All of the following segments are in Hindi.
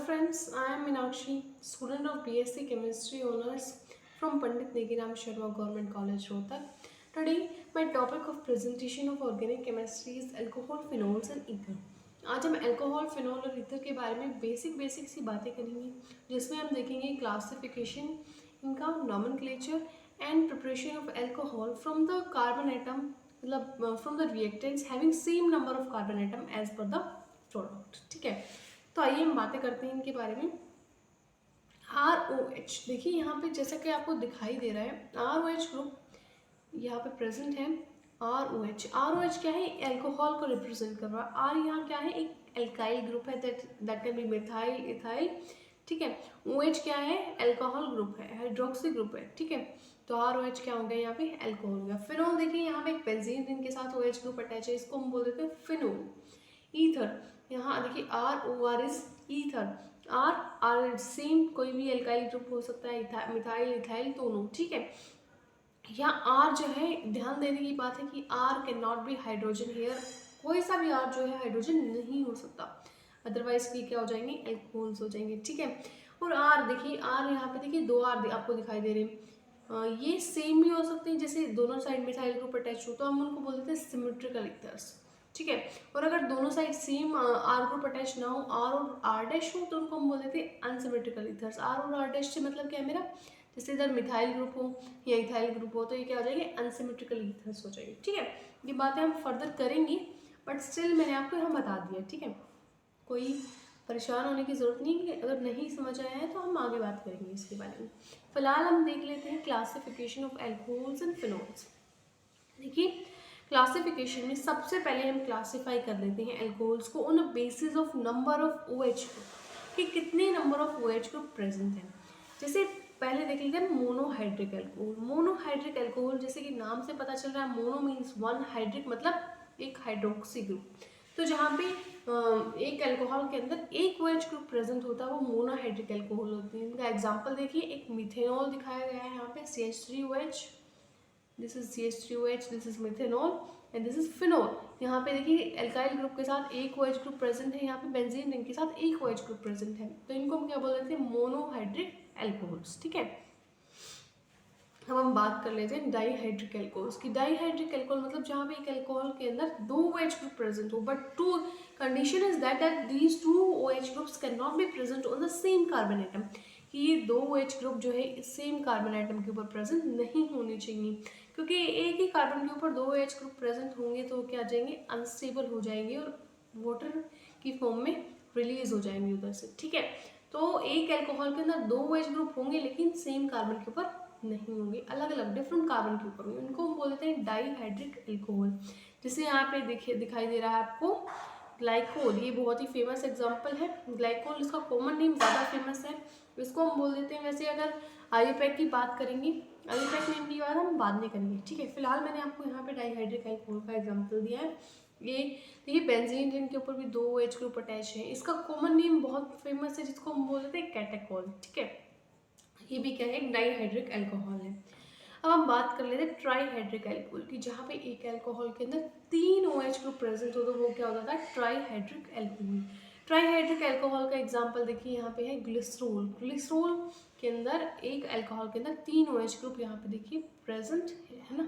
friends, I am Meenakshi, student of BSc Chemistry Honours from Pandit Negiram Sharma Government College, Rohtak. Today, my topic of presentation of organic chemistry is alcohol, phenols and ether. आज हम अल्कोहल फिनोल और ईथर के बारे में बेसिक सी बातें करेंगे, जिसमें हम देखेंगे क्लासिफिकेशन, इनका nomenclature and preparation of alcohol from the carbon atom, मतलब from the reactants having same number of carbon atom as per the product. ठीक है, तो आइए हम बातें करते हैं इनके बारे में. ROH, देखिए यहाँ पे जैसा कि आपको दिखाई दे रहा है ROH ग्रुप यहाँ पे प्रेजेंट है. ROH क्या है? अल्कोहल को रिप्रेजेंट कर रहा है. R यहाँ क्या है? एक एल्काइल ग्रुप है, that can be methyl, ethyl. ठीक है. OH क्या है? अल्कोहल ग्रुप है, हाइड्रोक्सी ग्रुप है. ठीक है, तो ROH क्या हो गया? यहाँ पे अल्कोहल हो गया. फिनोल, देखिए यहाँ पे एक बेंजीन रिंग के साथ OH ग्रुप अटैच है, इसको हम बोल देते हैं फिनोल. ईथर, यहाँ देखिए ROR is ether. R same कोई भी एल्काइल ग्रुप हो सकता है, मिथाइल, इथाइल दोनों. ठीक है, यहाँ आर जो है, ध्यान देने की बात है कि R can not be hydrogen here. कोई सा भी आर जो है हाइड्रोजन नहीं हो सकता, अदरवाइज ये क्या हो जाएंगे? एल्कोहल्स हो जाएंगे. ठीक है, और आर देखिए, आर यहाँ पे देखिए दो आर आपको दिखाई दे रहे हैं. ये सेम भी हो सकते हैं, जैसे दोनों साइड मिथाइल ग्रुप अटैच हो तो हम उनको बोल देते हैं सिमेट्रिकल ईथर्स. ठीक है, और अगर दोनों side same R group attach ना हो, आर और आर डैश हो, तो उनको हम बोल देते हैं अनसिमेट्रिकल ईथर्स. आर और आर डैश से मतलब क्या है मेरा? जैसे इधर मिथाइल ग्रुप हो या इथाइल ग्रुप हो, तो ये क्या हो जाएंगे? अनसिमेट्रिकल ईथर्स हो जाएंगे. ठीक है, ये बातें हम फर्दर करेंगे, बट स्टिल मैंने आपको यहाँ बता दिया. ठीक है, कोई परेशान होने की ज़रूरत नहीं है. अगर नहीं समझ आया है तो हम आगे बात करेंगे इसके बारे में. फिलहाल हम देख लेते हैं classification of alcohols and phenols. देखिए, क्लासिफिकेशन में सबसे पहले हम क्लासीफाई कर लेते हैं एल्कोहल्स को on a basis of number of OH group, कि कितने number of OH group present हैं. जैसे पहले देख लेते हैं मोनोहाइड्रिक अल्कोहल. मोनोहाइड्रिक अल्कोहल, जैसे कि नाम से पता चल रहा है, मोनो मीन्स वन, हाइड्रिक मतलब एक हाइड्रोक्सी ग्रुप. तो जहाँ पे एक अल्कोहल के अंदर एक OH ग्रुप प्रेजेंट होता है वो मोनोहाइड्रिक अल्कोहल होती है. इनका एग्जांपल देखिए, एक मिथेनॉल दिखाया गया है यहाँ पे, CH3OH, this is CH3OH, this is methanol and this is phenol. यहाँ पे देखिए एल्काइल ग्रुप के साथ एक OH ग्रुप प्रेजेंट है, यहाँ पे बेंजीन रिंग के साथ एक OH ग्रुप प्रेजेंट है, तो इनको हम क्या बोल देते हैं? Monohydric alcohols. ठीक है, अब हम बात कर लेते हैं डाईहाइड्रिक अल्कोहल्स की. डाईहाइड्रिक अल्कोहल मतलब जहाँ पे एक अल्कोहल के अंदर दो OH ग्रुप प्रेजेंट हो, but two condition is that these two OH groups can not be present on the same carbon atom, कि ये दो OH ग्रुप जो है सेम कार्बन एटम के ऊपर प्रेजेंट नहीं होने चाहिए, क्योंकि एक ही कार्बन के ऊपर दो OH ग्रुप प्रेजेंट होंगे तो क्या आ जाएंगे? अनस्टेबल हो जाएंगे और वाटर की फॉर्म में रिलीज हो जाएंगे उधर से. ठीक है, तो एक अल्कोहल के अंदर दो OH ग्रुप होंगे लेकिन सेम कार्बन के ऊपर नहीं होंगे, अलग अलग डिफरेंट कार्बन के ऊपर होंगे, उनको हम बोलते हैं डाईहाइड्रिक अल्कोहल. जैसे यहाँ पे देखिए दिखाई दे रहा है आपको ग्लाइकोल, ये बहुत ही फेमस एग्जांपल है. ग्लाइकोल, इसका कॉमन नेम ज़्यादा फेमस है, इसको हम बोल देते हैं. वैसे अगर आईयूपैक की बात करेंगे, आईयूपैक नेम की बात हम बाद में करेंगे. ठीक है, फिलहाल मैंने आपको यहाँ पे डाईहाइड्रिक अल्कोहल का एग्जाम्पल दिया है. ये देखिए बेंजीन रिंग के ऊपर भी दो OH ग्रुप अटैच है, इसका कॉमन नेम बहुत फेमस है जिसको हम बोल देते हैं कैटेकोल. ठीक है, ये भी क्या है? एक डाईहाइड्रिक अल्कोहल है. अब हम बात कर लेते हैं ट्राईहाइड्रिक अल्कोहल की, जहाँ पे एक अल्कोहल के अंदर तीन OH ग्रुप प्रेजेंट हो तो वो क्या होता है? Trihydric alcohol. ट्राईहाइड्रिक अल्कोहल का एग्जांपल देखिए यहाँ पे है ग्लिसरॉल. ग्लिसरॉल के अंदर एक अल्कोहल के अंदर तीन OH ग्रुप यहाँ पे देखिए प्रेजेंट है ना,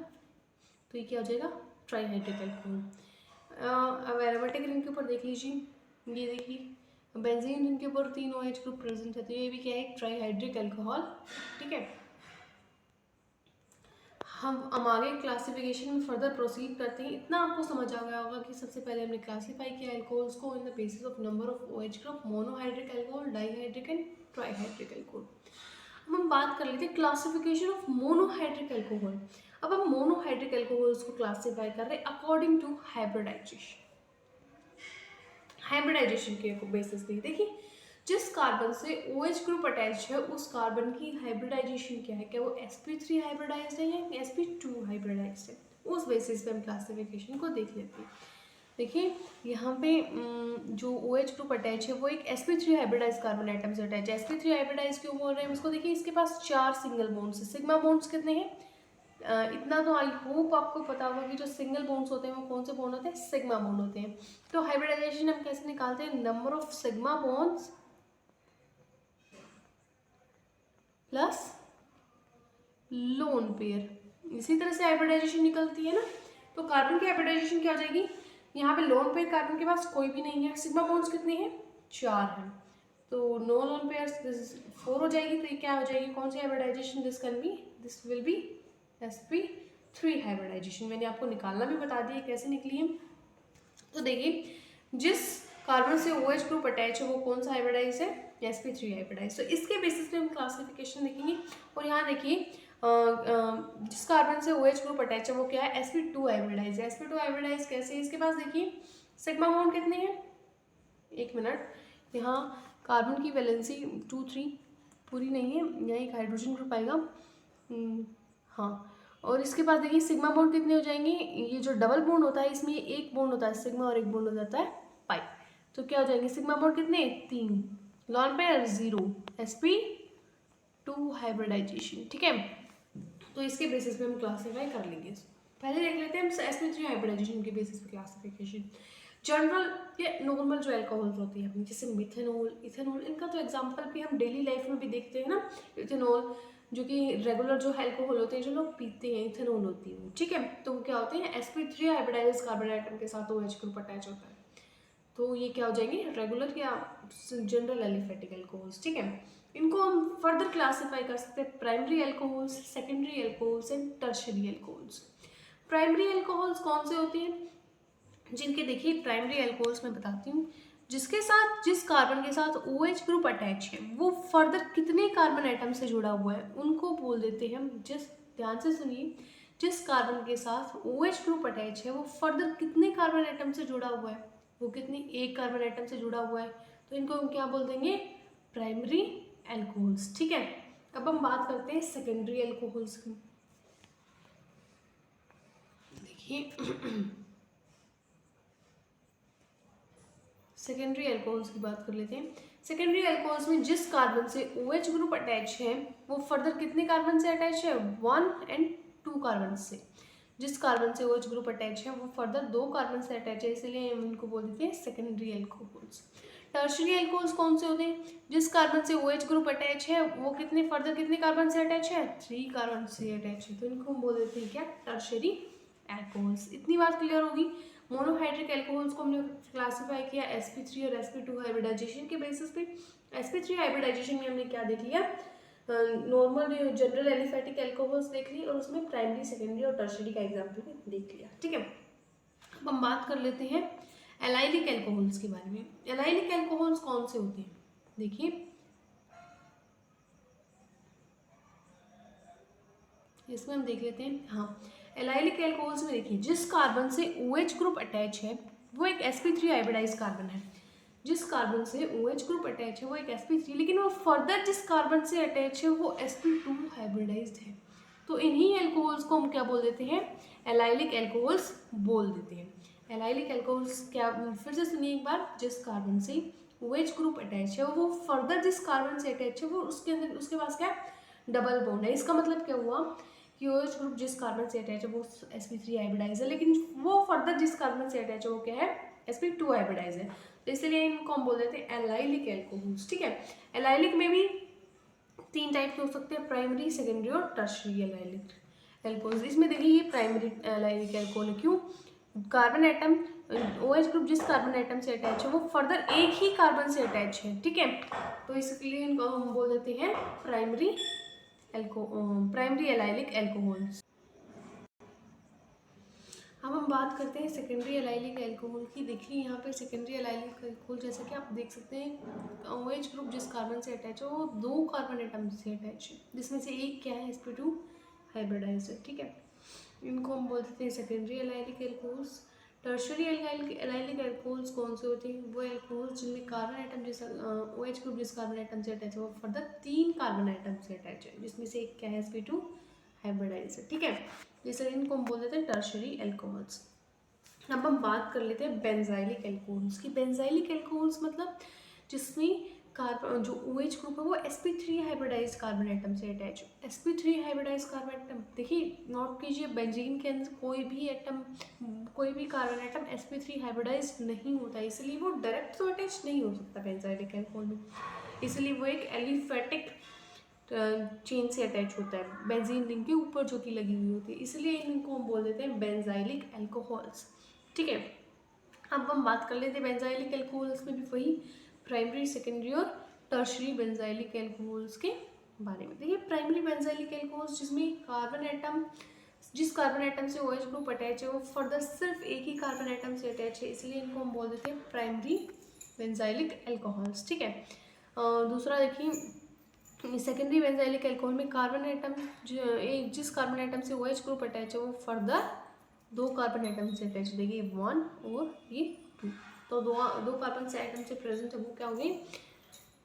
तो ये क्या हो जाएगा? Trihydric alcohol. अब एरोमेटिक रिंग के ऊपर देख लीजिए, ये देखिए बेंजीन रिंग के ऊपर तीन OH ग्रुप प्रेजेंट है, तो ये भी क्या है? एक ट्राईहाइड्रिक अल्कोहल. ठीक है, हम आगे क्लासिफिकेशन में फर्दर प्रोसीड करते हैं. इतना आपको समझ आ गया होगा कि सबसे पहले हमने क्लासीफाई किया अल्कोहल्स को in the basis of number of OH group, monohydric alcohol, dihydric and trihydric alcohol. अब हम बात कर लेते हैं क्लासिफिकेशन ऑफ मोनोहाइड्रिक अल्कोहल. अब हम मोनोहाइड्रिक अल्कोहल्स को क्लासीफाई कर रहे हैं अकॉर्डिंग टू हाइब्रिडाइजेशन. हाइब्रिडाइजेशन के बेसिस पे देखिए, जिस कार्बन से OH ग्रुप अटैच है उस कार्बन की हाइब्रिडाइजेशन क्या है, क्या वो sp3 हाइब्रिडाइज्ड है या sp2 हाइब्रिडाइज्ड है, उस बेसिस पे हम क्लासिफिकेशन को देख लेते हैं. देखिए यहाँ पे जो OH ग्रुप अटैच है वो एक sp3 हाइब्रिडाइज कार्बन एटम से अटैच है. sp3 हाइब्रिडाइज क्यों बोल रहे हैं इसको? देखिए इसके पास चार सिंगल बॉन्ड्स है. सिग्मा बॉन्ड्स कितने हैं? इतना तो आई होप आपको पता होगा कि जो सिंगल बॉन्ड्स होते हैं वो कौन से बॉन्ड होते हैं? सिग्मा बॉन्ड होते हैं. तो हाइब्रिडाइजेशन हम कैसे निकालते हैं? Number of sigma bonds plus lone pair. इसी तरह से हाइब्रिडाइजेशन निकलती है ना, तो कार्बन की हाइब्रिडाइजेशन क्या हो जाएगी, यहाँ पे लोन पेयर कार्बन के पास कोई भी नहीं है, सिग्मा बॉन्ड्स कितने हैं, 4 हैं, तो नो लोन पेयर 4 हो जाएगी, तो ये क्या हो जाएगी, कौन सी hybridisation, this will be sp3 hybridisation. मैंने आपको निकालना भी बता दिया कैसे निकली है। तो देखिए जिस कार्बन से OH ग्रुप अटैच है वो कौन सा हाइब्रिडाइज है, sp3 हाइब्रिडाइज। तो इसके बेसिस पे हम क्लासिफिकेशन देखेंगे। और यहाँ देखिए जिस कार्बन से OH ग्रुप अटैच है वो क्या है, sp2 हाइब्रिडाइज है। sp2 हाइब्रिडाइज कैसे है, इसके पास देखिए सिग्मा बॉन्ड कितने हैं, एक मिनट, यहाँ कार्बन की वैलेंसी 2 3 पूरी नहीं है, यहाँ एक हाइड्रोजन ग्रुप आएगा, हाँ, और इसके पास देखिए सिग्मा बॉन्ड कितने हो जाएंगे, ये जो डबल बॉन्ड होता है इसमें एक बॉन्ड होता है सिग्मा और एक बॉन्ड हो जाता है पाई, तो क्या हो जाएंगे सिग्मा बॉन्ड कितने, 3, लॉन पेयर 0, sp2 हाइब्रिडाइजेशन। ठीक है, तो इसके बेसिस पे हम क्लासीफाई कर लेंगे। पहले देख लेते हैं हम sp3 हाइब्रिडाइजेशन के बेसिस पे क्लासिफिकेशन। जनरल या नॉर्मल जो अल्कोहल्स होती है अपनी, जैसे मिथेनॉल, इथेनॉल, इनका तो एग्जांपल भी हम डेली लाइफ में भी देखते हैं ना, इथेनॉल जो कि रेगुलर जो अल्कोहल होते हैं जो लोग पीते हैं, इथेनॉल होती है, ठीक है, तो वो क्या होते हैं sp3 हाइब्रिडाइज्ड कार्बन आइटम के साथ OH ग्रुप अटैच होता है, तो ये क्या हो जाएंगे रेगुलर या जनरल एलिफेटिक अल्कोहल्स। ठीक है, इनको हम फर्दर क्लासीफाई कर सकते हैं primary alcohols, secondary alcohols and tertiary alcohols. Primary alcohols कौन से होते हैं, जिनके देखिए प्राइमरी अल्कोहल्स में बताती हूँ, जिसके साथ जिस कार्बन के साथ OH ग्रुप अटैच है वो फर्दर कितने कार्बन आइटम से जुड़ा हुआ है उनको बोल देते हैं हम, जिस ध्यान से सुनिए, जिस कार्बन के साथ OH ग्रुप अटैच है वो फर्दर कितने कार्बन आइटम से जुड़ा हुआ है, वो कितने, एक कार्बन आइटम से जुड़ा हुआ है, तो इनको हम क्या बोल देंगे, प्राइमरी अल्कोहल्स। ठीक है, अब हम बात करते हैं सेकेंडरी अल्कोहल्स की। देखिए सेकेंडरी अल्कोहल्स की बात कर लेते हैं। सेकेंडरी अल्कोहल्स में जिस कार्बन से OH ग्रुप अटैच है वो फर्दर कितने कार्बन से अटैच है, 1 और 2 कार्बन से। जिस कार्बन से OH ग्रुप अटैच है वो फर्दर 2 कार्बन से अटैच है, इसलिए हम इनको बोल देते हैं सेकेंडरी अल्कोहल्स। टर्शियरी अल्कोहल्स कौन से होते हैं, जिस कार्बन से OH ग्रुप अटैच है वो फर्दर कितने कार्बन से अटैच है, 3 कार्बन से अटैच है, तो इनको हम बोल देते हैं क्या, टर्शियरी अल्कोहल्स। इतनी बात क्लियर होगी। मोनोहाइड्रिक अल्कोहल्स को हमने क्लासिफाई किया sp3 और sp2 हाइब्रिडाइजेशन के बेसिस पे। sp3 हाइब्रिडाइजेशन में हमने क्या देख लिया, नॉर्मल जनरल एलिफेटिक अल्कोहल्स देख ली और उसमें प्राइमरी, सेकेंडरी और टर्शियरी का एग्जाम्पल भी देख लिया। ठीक है, अब हम बात कर लेते हैं एलाइलिक अल्कोहल्स के बारे में। एलाइलिक अल्कोहल्स कौन से होते हैं, देखिए इसमें हम देख लेते हैं, हाँ, एलाइलिक अल्कोहल्स में देखिए जिस कार्बन से OH ग्रुप अटैच है वो एक sp3 हाइब्रिडाइज कार्बन है, जिस कार्बन से OH ग्रुप अटैच है वो एक sp3, लेकिन वो फर्दर जिस कार्बन से अटैच है वो sp2 हाइब्रिडाइज्ड है, तो इन्हीं अल्कोहल्स को हम क्या बोल देते हैं, एलाइलिक अल्कोहल्स बोल देते हैं। एलाइलिक अल्कोहल्स क्या, फिर से सुनिए एक बार, जिस कार्बन से OH ग्रुप अटैच है वो फर्दर जिस कार्बन से अटैच है वो उसके अंदर उसके पास क्या डबल बॉन्ड है, इसका मतलब क्या हुआ कि OH ग्रुप जिस कार्बन से अटैच है वो sp3 हाइब्रिडाइज है, लेकिन वो फर्दर जिस कार्बन से अटैच है वो क्या है, sp2 हाइब्रिडाइज है, तो इसलिए इनको हम बोल देते हैं एलाइलिक अल्कोहल्स। ठीक है, एलाइलिक में भी 3 टाइप के हो सकते हैं, प्राइमरी, सेकेंडरी और टर्शियरी एलाइलिक अल्कोहल्स। इसमें देखिए ये प्राइमरी एलाइलिक अल्कोहल है, क्यों, कार्बन एटम OH ग्रुप जिस कार्बन एटम से अटैच है वो फर्दर एक ही कार्बन से अटैच है। ठीक है, तो इसलिए इनको हम बोल देते हैं प्राइमरी एलाइलिक अल्कोहल्स। अब हम बात करते हैं सेकेंडरी एलाइलिक अल्कोहल की। देखिए यहाँ पे सेकेंडरी एलाइलिक अल्कोहल जैसा कि आप देख सकते हैं OH ग्रुप जिस कार्बन से अटैच है वो 2 कार्बन एटम से अटैच है, जिसमें से एक क्या है, sp2 हाइब्रिडाइज्ड है। ठीक है, इनको हम बोल देते हैं secondary allylic alcohols. Tertiary allylic alcohols कौन से होते हैं, वो अल्कोहल्स जिनमें कार्बन आइटम जैसा OH ग्रुप जिस कार्बन आइटम से अटैच है वो फर्दर 3 कार्बन आइटम से अटैच है, जिसमें से एक क्या है, sp2 हाइब्रिडाइज्ड है। ठीक है, जैसे इनको हम बोल देते हैं टर्शियरी अल्कोहल्स। अब हम बात कर लेते हैं बेंजाइलिक अल्कोहल्स की। बेंजाइलिक अल्कोहल्स मतलब जिसमें कार्बन जो OH ग्रुप है वो sp3 हाइब्रिडाइज कार्बन आइटम से अटैच है। sp3 हाइब्रिडाइज कार्बन आइटम, देखिए नोट कीजिए बेंजीन के अंदर कोई भी कार्बन आइटम sp3 हाइब्रिडाइज नहीं होता है, इसलिए वो डायरेक्ट तो अटैच नहीं हो सकता बेंजाइलिक अल्कोहल में, इसलिए वो एक एलिफेटिक चेन से अटैच होता है, बेंजीन रिंग के ऊपर जो कि लगी हुई होती है, इसलिए इनको हम बोल देते हैं बेंजाइलिक एल्कोहल्स। ठीक है, अब हम बात कर लेते हैं बेंजाइलिक एल्कोहल्स में भी वही प्राइमरी, सेकेंडरी और टर्शरी बेंजाइलिक एल्कोहल्स के बारे में। देखिए प्राइमरी बेंजाइलिक एल्कोहल्स जिसमें कार्बन एटम, जिस कार्बन एटम से OH ग्रुप अटैच है वो फर्दर सिर्फ एक ही कार्बन एटम से अटैच है, इसलिए इनको हम बोल देते हैं प्राइमरी बेंजाइलिक एल्कोहल्स। ठीक है, दूसरा देखिए सेकेंडरी बेंजाइलिक एल्कोहल में कार्बन एटम एक जिस कार्बन एटम से OH ग्रुप अटैच है वो फर्दर दो कार्बन एटम से अटैच, देखिए 1 और ये 2, तो दो कार्बन से एटम से प्रेजेंट है वो क्या होंगे,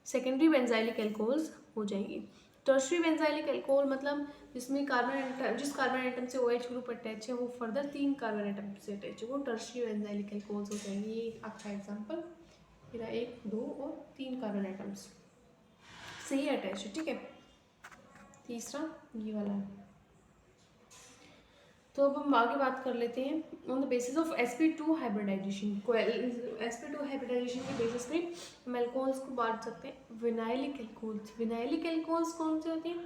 सेकेंडरी बेंजाइलिक एल्कोहल्स हो जाएंगी। टर्शरी बेंजाइलिक एल्कोहल मतलब जिसमें जिस कार्बन एटम से OH ग्रुप अटैच है वो फर्दर 3 कार्बन एटम से अटैच है, वो टर्शरी बेंजाइलिक एल्कोहल्स हो जाएंगे। ये आपका एग्जांपल मेरा 1, 2 और 3 कार्बन एटम्स से ही अटैच है। ठीक है, तीसरा ये वाला है। तो अब हम आगे बात कर लेते हैं on the basis of sp2 hybridization. sp2 hybridization के बेसिस पे हम एल्कोहल्स को बांट सकते हैं विनाइलिक एल्कोहल्स। विनाइलिक एल्कोहल्स कौन से होते हैं,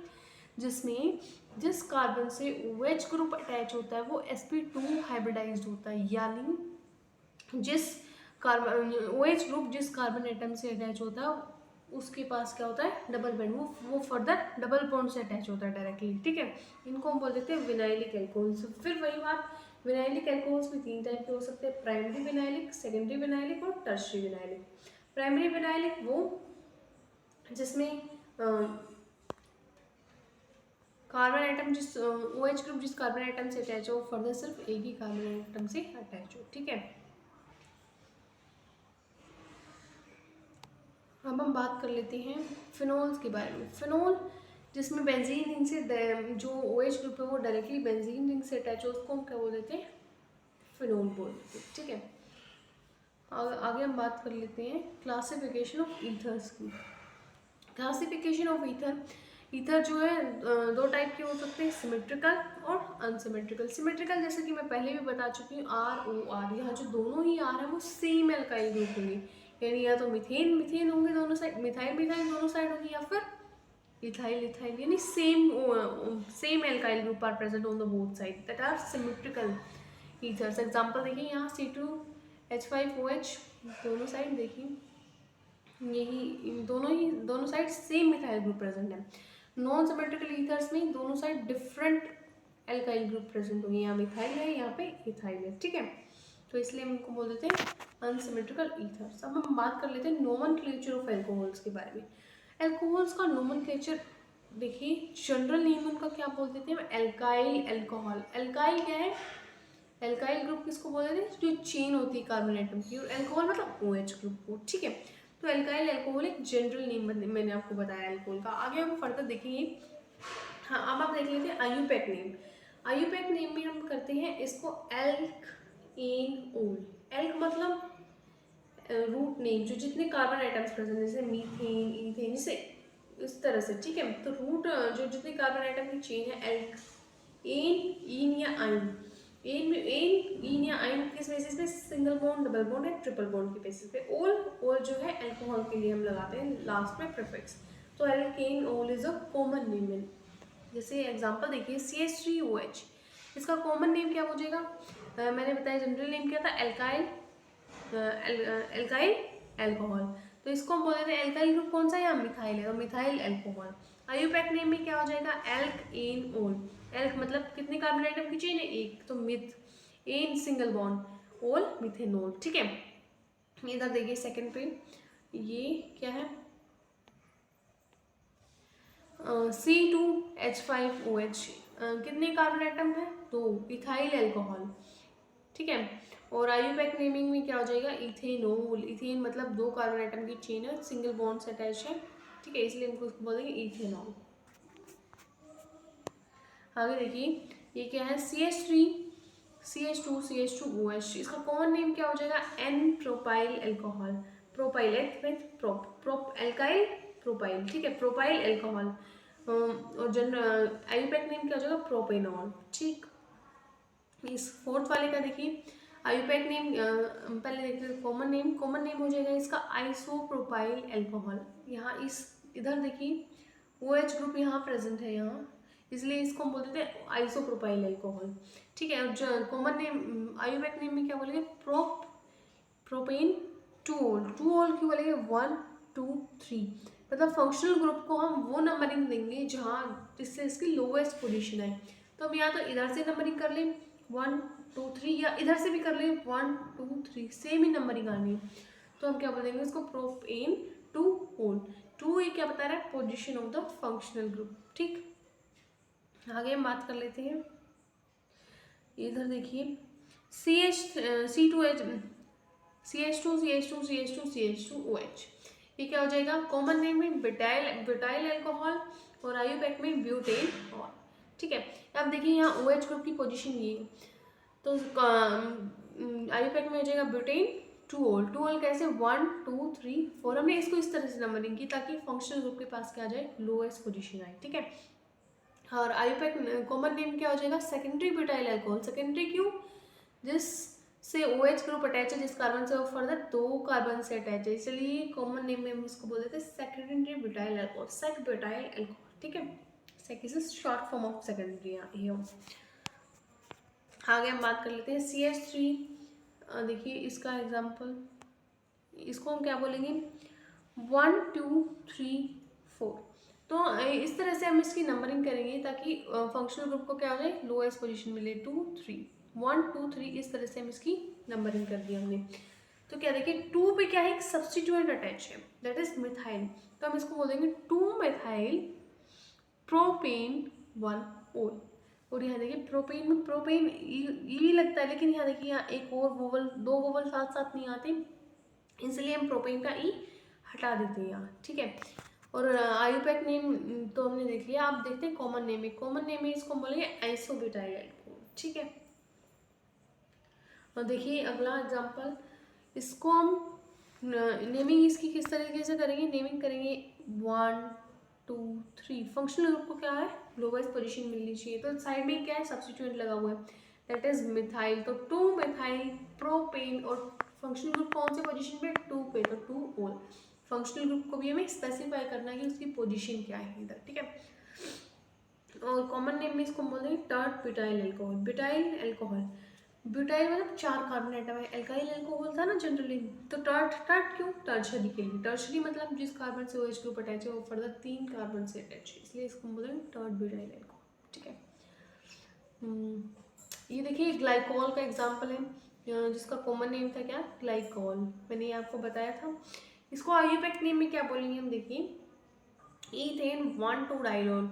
जिसमें जिस कार्बन से OH ग्रुप अटैच होता है वो sp2 हाइब्रिडाइज्ड होता है, यानी जिस कार्बन OH ग्रुप जिस कार्बन एटम से अटैच होता है उसके पास क्या होता है, डबल बॉन्ड, वो फर्दर डबल बॉन्ड से अटैच होता है डायरेक्टली। ठीक है, इनको हम बोल देते हैं विनाइलिक एल्कोहल्स। फिर वही बात, विनाइलिक एल्कोहल्स में 3 टाइप के हो सकते हैं, प्राइमरी विनाइलिक, सेकेंडरी विनाइलिक और टर्शरी विनाइलिक। प्राइमरी विनाइलिक वो जिसमें कार्बन एटम जिस OH ग्रुप जिस कार्बन एटम से अटैच हो फर्दर सिर्फ एक ही कार्बन एटम से अटैच हो। ठीक है, अब हम बात कर लेते हैं फिनोल्स के बारे में। फिनोल जिसमें बेंजीन रिंग से जो OH ग्रुप है वो डायरेक्टली बेंजीन रिंग से अटैच हो उसको हम क्या बोल देते हैं, फिनोल बोल देते हैं। ठीक है, आगे हम बात कर लेते हैं क्लासिफिकेशन ऑफ ईथर्स की। क्लासिफिकेशन ऑफ ईथर जो है दो टाइप के हो सकते हैं, सिमेट्रिकल और अनसिमेट्रिकल। सिमेट्रिकल जैसे कि मैं पहले भी बता चुकी हूँ, ROR, यहाँ जो दोनों ही R है वो सेम एल्काइल ग्रुप होंगे, यानी या तो मिथेन होंगे दोनों साइड, मिथाइल दोनों साइड होंगी, या फिर इथाइल यानी same alkyl group are present on the both side, that are symmetrical ethers. Example देखिए यहाँ C2H5OH दोनों साइड देखिए, यही दोनों side same methyl group present है। नॉन सिमेट्रिकल ईथर्स में दोनों side different alkyl group present होंगे, यहाँ मिथाइल है यहाँ पे इथाइल है। ठीक है, तो इसलिए हम इनको बोल देते हैं अनसिमेट्रिकल ईथर्स। अब हम बात कर लेते हैं नोमेनक्लेचर ऑफ एल्कोहल्स के बारे में। एल्कोहल्स का नोमेनक्लेचर देखिए, जनरल नेम उनका क्या बोल देते हैं, एल्काइल एल्कोहल। एल्काइल क्या है, एल्काइल ग्रुप किसको बोल देते हैं, जो चेन होती है कार्बन एटम की, और एल्कोहल मतलब OH ग्रुप को। ठीक है, तो एल्काइल एल्कोहल एक जनरल नेम मैंने आपको बताया एल्कोहल का। आगे हम फर्दर देखेंगे। हाँ, अब आप देख लेते हैं आयुपैक नेम। आयुपैक नेम में हम करते हैं इसको एल्क एन ओल। एल्क मतलब रूट नेम, जो जितने कार्बन आइटम्स प्रेजेंट जैसे मीथेन, ईथेन, जैसे इस तरह से। ठीक है, तो रूट जो जितने कार्बन आइटम की चेन है एल्क। एन, ईन या आइन, ईन या आइन किस बेसिस पे, सिंगल बॉन्ड, डबल बॉन्ड या ट्रिपल बॉन्ड के बेसिस पे। ओल जो है अल्कोहल के लिए हम लगाते हैं लास्ट में प्रीफिक्स, तो एल्केन ओल इज अ कॉमन नेम। जैसे एग्जांपल देखिए CH3OH, इसका कॉमन नेम क्या हो जाएगा, मैंने बताया जनरल नेम क्या था, एल्काइल एल्कोहल, तो इसको हम बोल देते हैं एल्काइल ग्रुप कौन सा है, यहाँ मिथाइल है, तो मिथाइल एल्कोहल। आयुपैक नेम में क्या हो जाएगा, एल्क एन ओल। एल्क मतलब कितने कार्बन आइटम की चेन है, एक, तो मिथ, एन सिंगल बॉन्ड, ओल मिथेनॉल। ठीक है, इधर देखिए सेकंड पे ये क्या है, C2H5OH, कितने कार्बन आइटम है, तो इथाइल एल्कोहल। ठीक है, और आयुपैक नेमिंग में क्या हो जाएगा, इथेनॉल। इथेन मतलब दो कार्बन आइटम की चेन है, सिंगल बॉन्ड से अटैच है। ठीक है, इसलिए हमको इसको बोलेंगे इथेनॉल। आगे देखिए ये क्या है, CH2OH, इसका कॉमन नेम क्या हो जाएगा, N propyl alcohol. Propyl alkyl propyl. ठीक है, प्रोपाइल एल्कोहल। और आयुपैक नेम क्या हो जाएगा, प्रोपेनॉल। ठीक, इस फोर्थ वाले का देखिए आयुपैक नेम, पहले देखते हैं कॉमन नेम हो जाएगा इसका आइसोप्रोपाइल एल्कोहल। यहाँ इस इधर देखिए OH ग्रुप यहाँ प्रेजेंट है यहाँ, इसलिए इसको हम बोलते थे आइसोप्रोपाइल अल्कोहल। ठीक है, जो कॉमन नेम आयुर्वेदिक नेम में क्या बोलेंगे, प्रोपेन 2 ओल क्यों बोलेंगे, 1 2 3, मतलब फंक्शनल ग्रुप को हम वो नंबरिंग देंगे जहाँ जिससे इसकी लोवेस्ट पोजीशन है। तो हम या तो इधर से नंबरिंग कर लें 1 2 3, या इधर से भी कर लें 1 2 3, सेम ही नंबरिंग आनी है। तो हम क्या बोलेंगे इसको, प्रोपेन 2 ओल। 2 ये क्या बता रहा है, position of the functional group. ठीक, आगे हम बात कर लेते हैं। इधर देखिए CH2CH2CH2CH2OH, ये क्या हो जाएगा, कॉमन नेम में ब्यूटाइल अल्कोहल और आयुपैक में ब्यूटेन और। ठीक है, अब देखिए यहाँ OH ग्रुप की पोजीशन ये है, तो आयुपैक में हो जाएगा ब्यूटेन 2 ओल कैसे, 1 2 3 4, हमने इसको इस तरह से नंबरिंग की ताकि फंक्शनल ग्रुप के पास क्या आ जाए, लोएस्ट पोजीशन आए। ठीक है, और आयुपैक कॉमन नेम क्या हो जाएगा, सेकेंडरी ब्यूटाइल अल्कोहल। सेकेंडरी क्यों, जिस से OH ग्रुप अटैच है, जिस कार्बन से वो फर्दर 2 कार्बन से अटैच है, इसलिए कॉमन नेम में हम इसको बोल देते हैं secondary butyl alcohol, sec butyl alcohol. ठीक है, sec is short form of secondary. आगे हम बात कर लेते हैं CH3। देखिए इसका एग्जांपल, इसको हम क्या बोलेंगे, 1 2 3 4। तो इस तरह से हम इसकी नंबरिंग करेंगे ताकि फंक्शनल ग्रुप को क्या हो जाए, लोएस्ट पोजीशन मिले, 2 3 1 2 3, इस तरह से हम इसकी नंबरिंग कर दी हमने। तो क्या देखिए 2 पे क्या है, एक सब्स्टिट्यूएंट अटैच है, दैट इज मिथाइल। तो हम इसको बोलेंगे 2 मिथाइल प्रोपेन 1 ओल। और यहाँ देखिए प्रोपेन में प्रोपेन ई लगता है, लेकिन यहाँ देखिए यहाँ एक और वोवल, 2 वोवल साथ साथ नहीं आते, इसलिए हम प्रोपेन का ई हटा देते हैं यहाँ। ठीक है, और आयुपैक नेम तो हमने देख लिया, आप देखते हैं कॉमन नेम है। कॉमन नेम है इसको बोलेंगे आइसोब्यूटाइल अल्कोहल। ठीक है, और देखिए अगला एग्जांपल, इसको हम नेमिंग इसकी किस तरीके से करेंगे, नेमिंग करेंगे 1 2 3, फंक्शनल ग्रुप को क्या है, लोवेस्ट पोजीशन मिलनी चाहिए, तो साइड में क्या है, सब्स्टिट्यूएंट लगा हुआ है, दैट इज मिथाइल। तो 2 मिथाइल प्रोपेन, और फंक्शनल ग्रुप कौन से पोजीशन पे, 2 पे, तो 2 ओल। फंक्शनल ग्रुप को भी हमें स्पेसिफाई करना है कि उसकी पोजीशन क्या है इधर। ठीक है, और कॉमन नेम में इसको बोलते हैं tert butyl alcohol. Butyl alcohol, butyl मतलब 4 कार्बन एटम है, एल्काइल अल्कोहल था ना जनरली, तो टर्ट क्यों, टर्शरी के लिए। टर्शरी मतलब जिस कार्बन से OH ग्रुप अटैच है वो फर्दर 3 कार्बन से अटैच है, इसलिए इसको बोलते हैं टर्ट ब्यूटाइल अल्कोहल। ठीक है, ये देखिए ग्लाइकोल का एग्जाम्पल है, जिसका कॉमन नेम था क्या, ग्लाइकोल, मैंने आपको बताया था। इसको आयुपैक नेम में क्या बोलेंगे हम, देखिए ईथेन 1 2 डाइलोल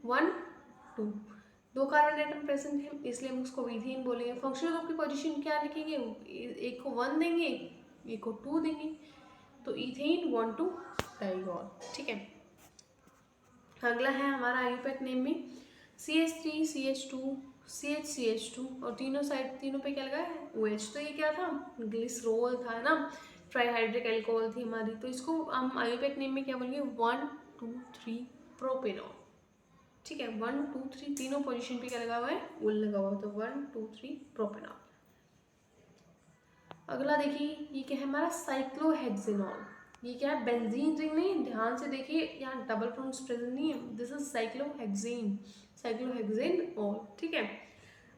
1 2, 2 कार्बन एटम प्रेजेंट है, इसलिए हम उसको ईथेन बोलेंगे। फंक्शनल ग्रुप की पोजीशन क्या लिखेंगे, एक को 1 देंगे, एक को 2 देंगे, तो ईथेन 1 2 डाइलोल। ठीक है, अगला है हमारा आयुपैक नेम में CH3 CH2 CH और तीनों पे क्या लगा है, OH। तो ये क्या था, ग्लिसरॉल था ना, ट्राईहाइड्रिक अल्कोहल थी हमारी, तो इसको हम आयुपैक नेम में क्या बोलेंगे, 1 2 3 प्रोपेनॉल। ठीक है, 1 2 3 तीनों पोजीशन पे क्या लगा हुआ है, ओल लगा हुआ है, तो 1 2 3 प्रोपेनॉल। अगला देखिए ये क्या है हमारा, साइक्लोहेक्सेनॉल। ये क्या है, बेंजीन रिंग नहीं, ध्यान से देखिए यहाँ डबल प्रोनाउंस प्रेजेंट नहीं है, दिस इज साइक्लोहेक्सेन, साइक्लोहेक्सेनॉल। ठीक है,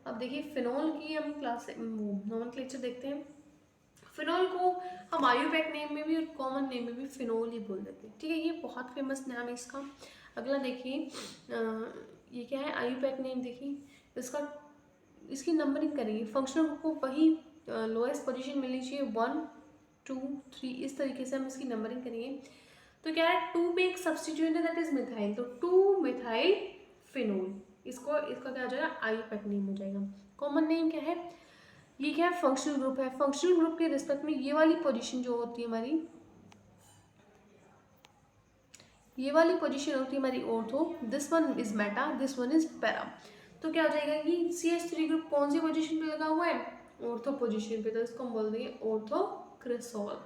अब देखिए फिनॉल की हम क्लास नोमेनक्लेचर देखते हैं। फिनॉल को हम आयुपैक नेम में भी और कॉमन नेम में भी फिनॉल ही बोल देते हैं। ठीक है, ये बहुत फेमस नाम है इसका। अगला देखिए ये क्या है, आयुपैक नेम देखिए इसकी नंबरिंग करेंगे, फंक्शनल ग्रुप को वही लोएस्ट पोजीशन मिलनी चाहिए, 1 2 3, इस तरीके से हम इसकी नंबरिंग करेंगे। तो क्या है, 2 पे एक सब्स्टिट्यूएंट है दैट इज मिथाइल, तो 2 मिथाइल फिनोल, इसका क्या हो जाएगा, आयुपैक नेम हो जाएगा। कॉमन नेम क्या है, ये क्या है, फंक्शनल ग्रुप है। फंक्शनल ग्रुप के रिस्पेक्ट में ये वाली पोजीशन जो होती है हमारी, ये वाली पोजीशन होती है हमारी ortho, this one is Meta, this one is para. तो क्या हो जाएगा कि CH3 ग्रुप कौन सी पोजीशन पे लगा हुआ है, ऑर्थो पोजीशन पे, तो इसको हम बोल देंगे ऑर्थोक्रिसोल,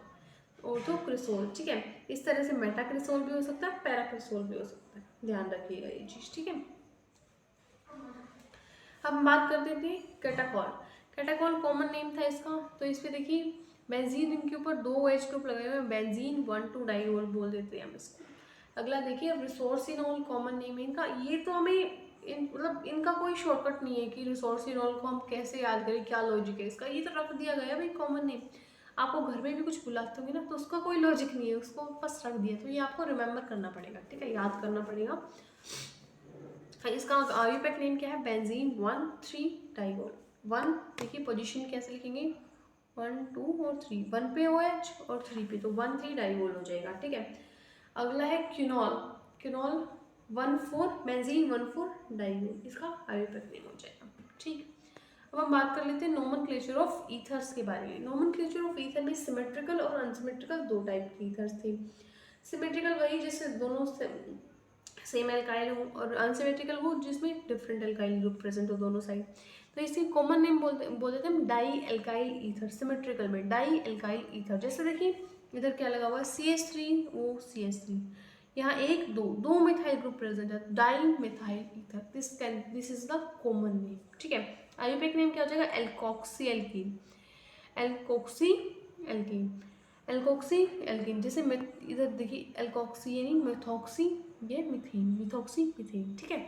ऑर्थोक्रिसोल। ठीक है, इस तरह से मेटाक्रिसोल भी हो सकता है, पैराक्रिसोल भी हो सकता है, ध्यान रखिएगा ये चीज। ठीक है, अब हम बात करते थे कैटाकॉल। कैटाकॉल कॉमन नेम था इसका, तो इस पे देखिए बेंजीन, इनके ऊपर 2 OH ग्रुप लगाए हुए हैं, बेंजीन 1 2 डाइओल बोल देते हैं हम इसको। अगला देखिए रिसोर्सिनोल कॉमन नेम है इनका। ये तो हमें मतलब इनका कोई शॉर्टकट नहीं है कि रिसोर्सिनोल को हम कैसे याद करें, क्या लॉजिक है इसका, ये तो रख दिया गया है भाई कॉमन नेम। आपको घर में भी कुछ बुलाते होंगे ना तो उसका कोई लॉजिक नहीं है, उसको बस रख दिया, तो ये आपको रिमेंबर करना पड़ेगा, ठीक है, याद करना पड़ेगा। इसका आयुपैक नेम क्या है, बेंजीन 1,3 डाइगोल। 1 देखिए पोजीशन कैसे लिखेंगे, 1 2 और 3, 1 पे OH और 3 पे, तो 1,3 डाइगोल हो जाएगा, ठीक है। अगला है क्यूनॉल, क्यूनॉल 1,4 बेंजीन 1,4 डाइगोल, इसका आयुपैक नेम हो जाएगा, ठीक। अब हम बात कर लेते हैं नोमेनक्लेचर ऑफ ईथर्स के बारे में। नोमेनक्लेचर ऑफ ईथर में सिमेट्रिकल और अनसिमेट्रिकल दो टाइप के ईथर्स थे। सिमेट्रिकल वही जैसे दोनों सेम एल्काइल हो, और अनसिमेट्रिकल वो जिसमें डिफरेंट एल्काइल ग्रुप प्रेजेंट हो दोनों साइड। तो इसकी कॉमन नेम बोलते हैं हम डाई एल्काइल ईथर। सिमेट्रिकल में डाई एल्काइल ईथर, जैसे देखिए इधर क्या लगा हुआ है CH3 वो CH3, यहाँ एक दो मिथाइल ग्रुप प्रेजेंट है, di methyl ether, this is the common name, ठीक है। आयुपैक नेम क्या हो जाएगा, alkoxy alkene, alkoxy alkene, alkoxy alkene. जैसे इधर देखिए एल्कोक्सी यानी मेथॉक्सी, ये मिथेन, मिथॉक्सी मिथेन, ठीक है।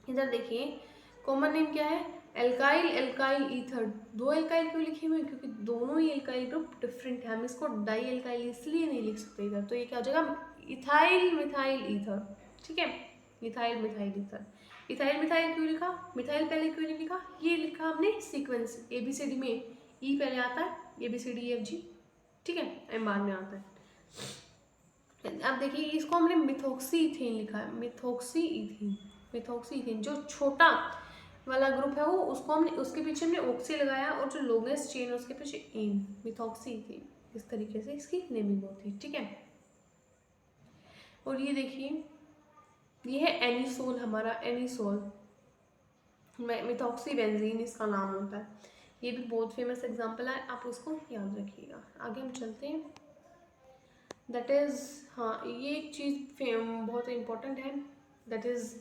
इधर देखिए कॉमन नेम क्या है, एल्काइल एल्काइल ईथर। दो एल्काइल क्यों लिखे हुए हैं, क्योंकि दोनों ही एल्काइल ग्रुप डिफरेंट है, हम इसको डाई एल्काइल इसलिए नहीं लिख सकते इधर, तो ये क्या हो जाएगा इथाइल मिथाइल ईथर, ठीक है, ethyl methyl ether. Ethyl methyl क्यों लिखा, मिथाइल पहले क्यों नहीं लिखा, ये लिखा हमने सीक्वेंस ABCD में, ई पहले आता है ABCDEFG, ठीक है, एम बाद में आता है। अब देखिए इसको हमने मिथॉक्सी इथेन लिखा है, मिथॉक्सी इथेन, मिथॉक्सी इथेन। जो छोटा वाला ग्रुप है वो उसको हमने उसके पीछे हमने ऑक्सी लगाया, और जो लॉन्गेस्ट चेन है उसके पीछे एन, मिथॉक्सी इथेन। इस तरीके से इसकी नेमिंग होती है, ठीक है। और ये देखिए ये है एनिसोल, हमारा एनिसोल, मिथॉक्सी बेंजीन इसका नाम होता है। ये भी बहुत फेमस एग्जाम्पल है, आप उसको याद रखिएगा। आगे हम चलते हैं, दैट इज़, हाँ ये एक चीज़ बहुत इम्पोर्टेंट है, दैट इज़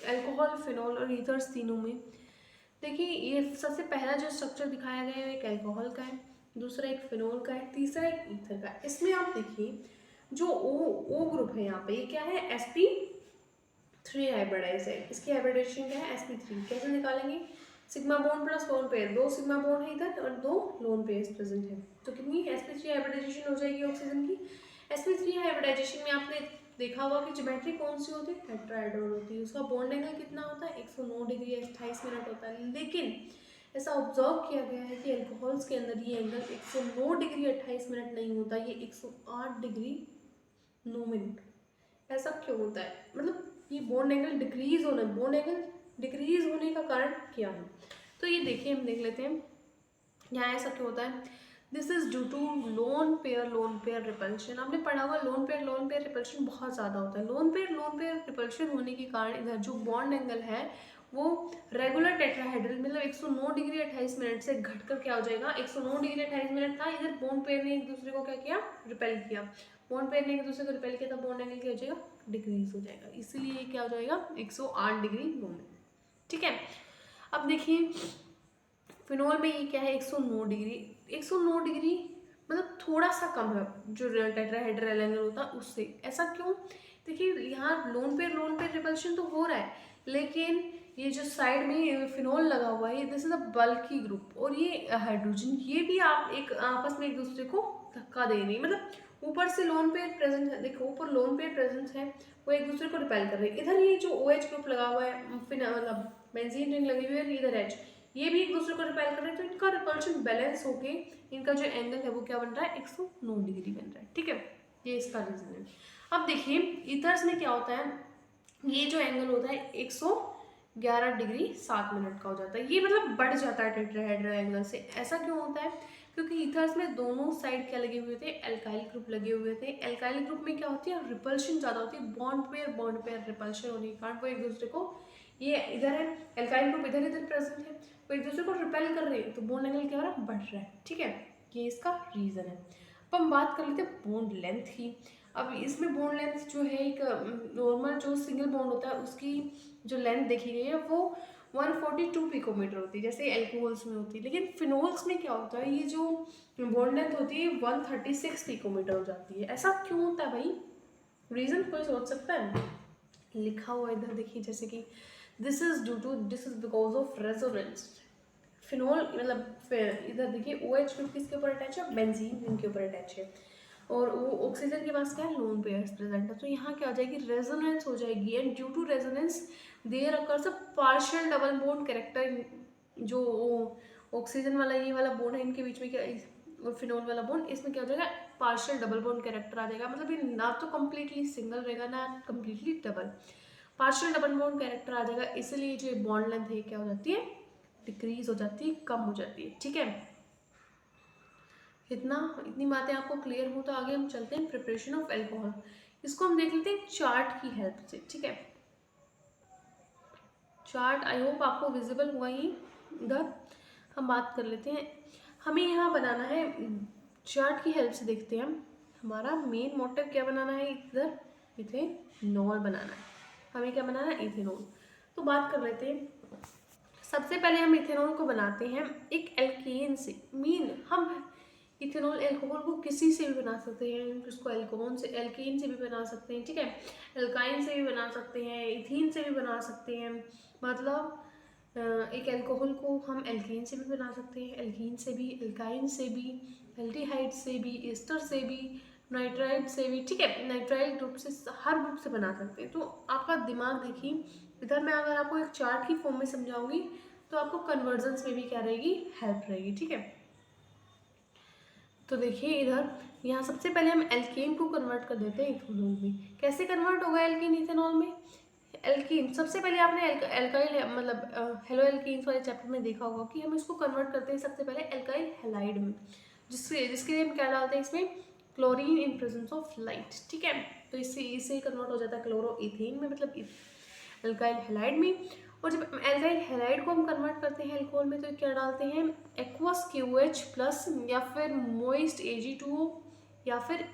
अल्कोहल, फिनॉल और ईथर्स तीनों में। देखिए ये सबसे पहला जो स्ट्रक्चर दिखाया गया है एक अल्कोहल का है, दूसरा एक फिनॉल का है, तीसरा एक ईथर का है। इसमें आप देखिए जो O ग्रुप है यहाँ पे, ये क्या है sp3 हाइब्रिडाइज है, इसकी हाइब्रिडाइजेशन क्या है sp3। कैसे निकालेंगे, sigma bond plus lone pair, दो सिग्मा बॉन्ड है इधर और दो लोन पेयर्स प्रेजेंट है, तो कितनी sp3 हाइब्रिडाइजेशन हो जाएगी ऑक्सीजन की। sp3 हाइब्रिडाइजेशन में आपने देखा होगा कि ज्योमेट्री कौन सी होती है, टेट्राहेड्रल होती है, उसका बॉन्ड एंगल कितना होता है 109 डिग्री 28 मिनट होता है। लेकिन ऐसा ऑब्जर्व किया गया है कि अल्कोहल्स के अंदर ये एंगल 109 डिग्री 28 मिनट नहीं होता, ये 108 डिग्री 9 मिनट। ऐसा क्यों होता है, मतलब ये बॉन्ड एंगल डिक्रीज होना, बॉन्ड एंगल डिक्रीज होने का कारण क्या है, तो ये देखिए हम देख लेते हैं यहाँ ऐसा क्यों होता है। This is due to lone pair repulsion. आपने पढ़ा होगा लोन पेयर रिपल्शन बहुत ज़्यादा होता है। लोन पेयर रिपल्शन होने के कारण इधर जो बॉन्ड एंगल है वो रेगुलर टेट्राहेड्रल मतलब 109 डिग्री 28 मिनट से घटकर क्या हो जाएगा, 109 डिग्री 28 मिनट था, इधर बॉन्ड पेयर ने एक दूसरे को क्या किया, रिपेल किया, बॉन्ड पेयर ने एक दूसरे को रिपेल किया, तो बॉन्ड एंगल क्या हो जाएगा, डिक्रीज हो जाएगा, इसीलिए क्या हो जाएगा 108 डिग्री 9 मिनट, ठीक है। अब देखिए फिनॉल में ये क्या है 109 डिग्री, 109 डिग्री मतलब थोड़ा सा कम है जो टेट्राहेड्रल एंगल होता है उससे। ऐसा क्यों, देखिए यहाँ लोन पेयर रिपल्शन तो हो रहा है, लेकिन ये जो साइड में फिनॉल लगा हुआ है this is a bulky group, और ये हाइड्रोजन ये भी आप एक आपस में एक दूसरे को धक्का दे रही है, मतलब ऊपर से लोन पेयर प्रेजेंट है, देखो ऊपर लोन पेयर प्रेजेंट है, वो एक दूसरे को रिपेल कर रही है। इधर ये जो OH ग्रुप लगा हुआ है मतलब बेंजीन रिंग लगी हुई है, इधर H, ये भी एक दूसरे को रिपेल कर रहे हैं, तो इनका रिपल्शन बैलेंस होके इनका जो एंगल है वो क्या बन रहा है 109 डिग्री बन रहा है, ठीक है, ये इसका रीजन है। अब देखिए ईथर्स में क्या होता है, ये जो एंगल होता है 111 डिग्री 7 मिनट का हो जाता है, ये मतलब बढ़ जाता है टेट्राहेड्रल एंगल से। ऐसा क्यों होता है, क्योंकि ईथर्स में दोनों साइड क्या लगे हुए थे, एल्काइल ग्रुप लगे हुए थे। एल्काइल ग्रुप में क्या होती है, रिपल्शन ज़्यादा होती है, बॉन्ड पेयर रिपल्शन होने के कारण वो एक दूसरे को, ये इधर है एल्काइल ग्रुप इधर प्रेजेंट है, वो एक दूसरे को रिपेल कर रहे हैं, तो बॉन्ड एंगल क्या हो रहा है, बढ़ रहा है, ठीक है, ये इसका रीज़न है। अब हम बात कर लेते हैं बॉन्ड लेंथ की। अब इसमें बॉन्ड लेंथ जो है एक नॉर्मल जो सिंगल बॉन्ड होता है उसकी जो लेंथ देखी गई है वो 142 पिकोमीटर होती है, जैसे एल्कोहल्स में होती है, लेकिन फिनोल्स में क्या होता है, ये जो बॉन्ड लेंथ होती है 136 पिकोमीटर हो जाती है। ऐसा क्यों होता है भाई, रीज़न कोई सोच सकता है? लिखा हुआ इधर देखिए, जैसे कि this is because of resonance. Phenol मतलब फिर इधर देखिए OH ग्रुप किसके ऊपर अटैच है? बेंजीन रिंग के ऊपर अटैच है, और वो ऑक्सीजन के पास क्या है? लोन पेयर्स प्रेजेंट है। तो यहाँ क्या हो जाएगी? रेजोनेंस हो जाएगी, and due to resonance there occurs a partial double bond character. जो ऑक्सीजन वाला ये वाला बॉन्ड है इनके बीच में क्या, और फिनोल वाला बॉन्ड, इसमें क्या हो जाएगा? पार्शियल डबल बॉन्ड कैरेक्टर आ जाएगा। मतलब ये ना तो कम्प्लीटली सिंगल रहेगा ना completely double, partial double bond character आ जाएगा। इसलिए जो बॉन्ड लेंथ है क्या हो जाती है? डिक्रीज हो जाती है, कम हो जाती है। ठीक है, इतनी बातें आपको क्लियर हो तो आगे हम चलते हैं प्रिपरेशन ऑफ एल्कोहल। इसको हम देख लेते हैं चार्ट की हेल्प से। ठीक है, चार्ट आई होप आपको विजिबल हुआ ही। इधर हम बात कर लेते हैं, हमें यहाँ बनाना है चार्ट की हेल्प से। देखते हैं हम, हमारा मेन मोटिव क्या बनाना है? इधर इथेनॉल बनाना है। हमें क्या बनाना है? इथेनॉल। तो बात कर लेते हैं, सबसे पहले हम इथेनॉल को बनाते हैं एक एल्केन से। हम इथेनॉल एल्कोहल को किसी से भी बना सकते हैं, इसको एल्कोहल से, एल्केन से भी बना सकते हैं। ठीक है, एल्काइन से भी बना सकते हैं, इथीन से भी बना सकते हैं। मतलब एक एल्कोहल को हम एल्केन से भी बना सकते हैं, एल्कीन से भी, एल्काइन से भी, एल्डिहाइड से भी, एस्टर से भी, नाइट्राइड से भी। ठीक है, नाइट्राइल ग्रुप से, हर ग्रुप से बना सकते हैं। तो आपका दिमाग देखिए, इधर मैं अगर आपको एक चार्ट की फॉर्म में समझाऊंगी तो आपको कन्वर्जन्स में भी क्या रहेगी? हेल्प रहेगी। ठीक है, तो देखिए इधर यहाँ सबसे पहले हम एल्केन को कन्वर्ट कर देते हैं इथेनॉल में। कैसे कन्वर्ट होगा एल्केन इथेनॉल में? एल्कीन, सबसे पहले आपने एल्काइल मतलब हेलो एल्कीन्स वाले चैप्टर में देखा होगा कि हम इसको कन्वर्ट करते हैं सबसे पहले एल्काइल हैलाइड में, जिसके लिए हम क्या डालते हैं इसमें? Chlorine in presence of light. ठीक है, तो इससे कन्वर्ट हो जाता है क्लोरो इथेन में, मतलब एल्काइल हैलाइड में। और जब एल्काइल हैलाइड को हम कन्वर्ट करते हैं अल्कोहल में तो क्या डालते हैं? एक्वस KOH प्लस, या फिर मोइस्ट Ag2O, या फिर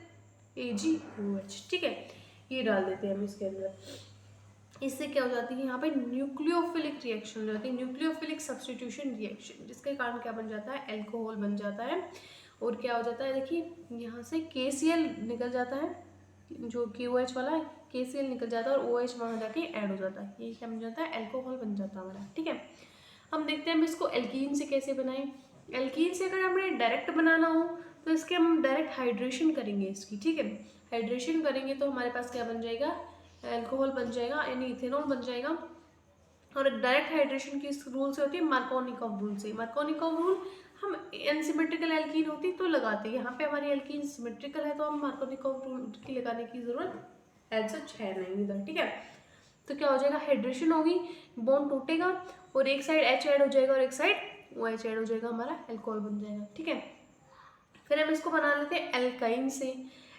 AgOH। ठीक है, ये डाल देते हैं हम इसके अंदर। इससे क्या हो जाती है? यहाँ पे न्यूक्लियोफिलिक रिएक्शन हो जाती है, न्यूक्लियोफिलिक सब्सटीट्यूशन रिएक्शन, जिसके कारण क्या बन जाता है? एल्कोहल बन जाता है। और क्या हो जाता है? देखिए यहाँ से KCl निकल जाता है, जो KOH वाला है, KCl निकल जाता है और OH वहाँ जाके ऐड हो जाता है। ये क्या बन जाता है? एल्कोहल बन जाता है हमारा। ठीक है, हम देखते हैं हम इसको एल्कीन से कैसे बनाएं। एल्कीन से अगर हमें डायरेक्ट बनाना हो तो इसके हम डायरेक्ट हाइड्रेशन करेंगे इसकी। ठीक है, हाइड्रेशन करेंगे तो हमारे पास क्या बन जाएगा? एल्कोहल बन जाएगा, यानी इथेनॉल बन जाएगा। और डायरेक्ट हाइड्रेशन की रूल से होती है मार्कोनिकॉव रूल से। मार्कोनिकॉव रूल हम अनसिमेट्रिकल एल्कीन होती तो लगाते हैं, यहाँ पे हमारी एल्कीन सिमेट्रिकल है तो हम मार्कोनिकॉव रूल की लगाने की जरूरत एज सच है नहीं इधर। ठीक है, तो क्या हो जाएगा? हाइड्रेशन होगी, बॉन्ड टूटेगा और एक साइड H ऐड हो जाएगा और एक साइड OH ऐड हो जाएगा, हमारा एल्कोहल बन जाएगा। ठीक है, फिर हम इसको बना लेते हैं एल्काइन से।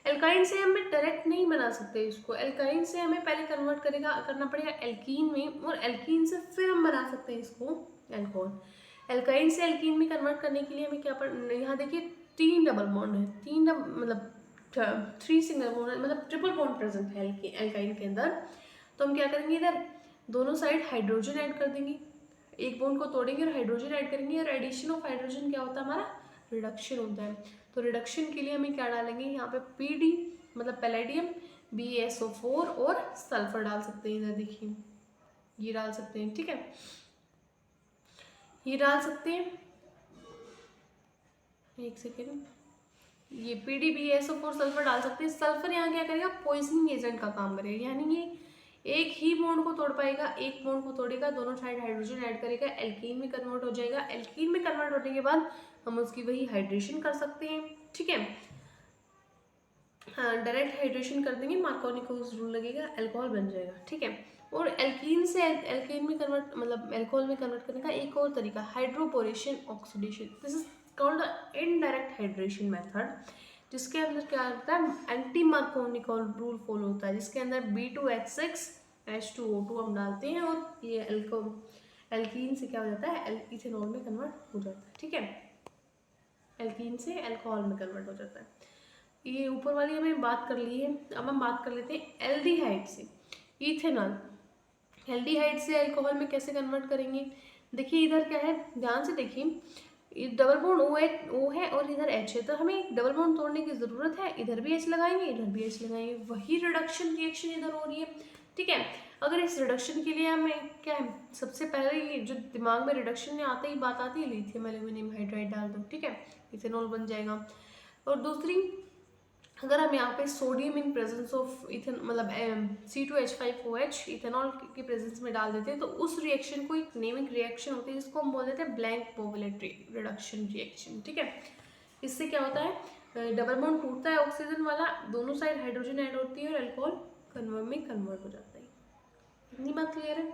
एल्काइन से हमें डायरेक्ट नहीं बना सकते इसको, एल्काइन से हमें पहले कन्वर्ट करना पड़ेगा एल्कीन में, और एल्कीन से फिर हम बना सकते हैं इसको एल्कोहल। एल्काइन से एल्कीन में कन्वर्ट करने के लिए हमें क्या यहाँ देखिए 3 डबल बॉन्ड है, मतलब 3 सिंगल बॉन्ड, मतलब ट्रिपल बॉन्ड प्रेजेंट है एल्काइन के अंदर। तो हम क्या करेंगे? इधर दोनों साइड हाइड्रोजन ऐड कर देंगे, एक बॉन्ड को तोड़ेंगे और हाइड्रोजन ऐड करेंगे, और एडिशन ऑफ हाइड्रोजन क्या होता है? हमारा रिडक्शन होता है। तो रिडक्शन के लिए हमें क्या डालेंगे यहाँ पे? PD मतलब पैलेडियम, BaSO4 और सल्फर डाल सकते हैं। इधर देखिए ये डाल सकते हैं। ठीक है, ये डाल सकते हैं, एक सेकेंड, ये PD BaSO4 सल्फर डाल सकते हैं। सल्फर यहाँ क्या करेगा? पॉइजनिंग एजेंट का काम करेगा, यानी ये एक ही बॉन्ड को तोड़ पाएगा, एक बॉन्ड को तोड़ेगा, दोनों साइड हाइड्रोजन ऐड करेगा, एल्कीन में कन्वर्ट हो जाएगा। एल्कीन में कन्वर्ट होने के बाद हम उसकी वही हाइड्रेशन कर सकते हैं। ठीक है, हाँ डायरेक्ट हाइड्रेशन कर देंगे, मार्कोनिकॉव रूल लगेगा, अल्कोहल बन जाएगा। ठीक है, और एल्कीन से एल्केन में कन्वर्ट मतलब अल्कोहल में कन्वर्ट करने का एक और तरीका, hydroboration oxidation. This is called indirect hydration method, जिसके अंदर क्या होता है? एंटी मार्कोनिकॉव रूल फॉलो होता है, जिसके अंदर B2H6 H2O2 हम डालते हैं और ये एल्कीन से क्या हो जाता है? इथेनॉल में कन्वर्ट हो जाता है। ठीक है, एल्कीन से अल्कोहल में कन्वर्ट हो जाता है। ये ऊपर वाली हमें बात कर ली है, अब हम बात कर लेते हैं एल्डिहाइड से इथेनॉल। एल्डिहाइड से अल्कोहल में कैसे कन्वर्ट करेंगे? देखिए इधर क्या है, ध्यान से देखिए, डबल बॉन्ड ओ है और इधर एच है, तो हमें एक डबल बॉन्ड तोड़ने की ज़रूरत है। इधर भी एच लगाएंगे, इधर भी एच लगाएंगे, वही रिडक्शन रिएक्शन इधर हो रही है। ठीक है, अगर इस रिडक्शन के लिए हमें क्या है, सबसे पहले ये जो दिमाग में रिडक्शन में आते ही बात आती है, लिथियम एल्यूमिनियम हाइड्राइड डाल दो। ठीक है, इथेनॉल बन जाएगा। और दूसरी, अगर हम यहाँ पे sodium in presence of ethane मतलब C2H5OH इथेनॉल की प्रेजेंस में डाल देते हैं, तो उस रिएक्शन को एक नेमिंग रिएक्शन होती है जिसको हम बोल देते हैं ब्लैंक बोवेलेट रिडक्शन रिएक्शन। ठीक है, इससे क्या होता है, डबल बॉन्ड टूटता है ऑक्सीजन वाला, दोनों साइड हाइड्रोजन ऐड होती है और अल्कोहल कन्वर्ट हो जाता है। इतनी बात क्लियर है।